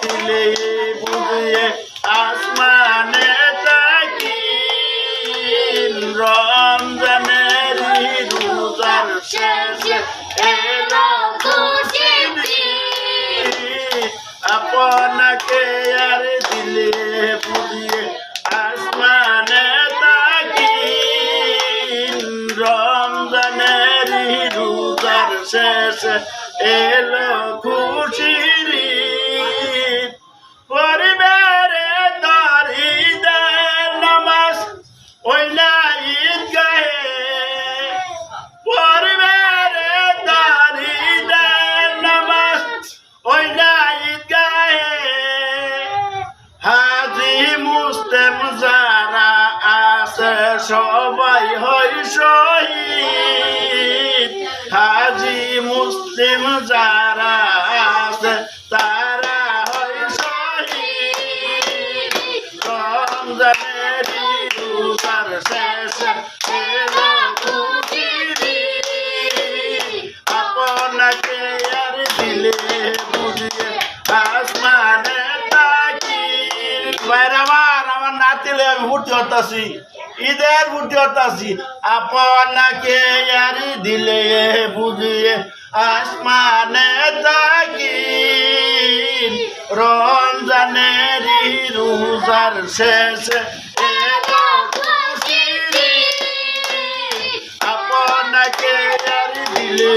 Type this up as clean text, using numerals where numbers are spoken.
দিলে বুঝিয়ে আসমানে তাকি রমজানের রোজার শেষে এলো খুশির দিন আপনাকে আর দিলে বুঝিয়ে আসমানে তাকি রমজানের রোজার শেষে এলো খুশির ঈদ পরিবারে দরিদের নামাজ ওই না ঈদগাহে পরিবারে দরিদের নামাজ ওই না ঈদগাহে হাজি মুসলিম যারা আছে সবাই হয় শহীদ হাজি মুসলিম যারা আছে তারা হয় শহীদ রমজানের রোজার শেষে এলো খুশির ঈদ আপনাকে আর দিলে বুঝিয়ে আসমানে তাকি ভাইরা আমার নাতিলে আমি ভর্তি হতাছি ঈদের ভর্তি হতাছি আপনাকে আর দিলে বুঝিয়ে আসমানে তাকি রমজানের রোজার শেষে এলো খুশির ঈদ আপনাকে আর দিলে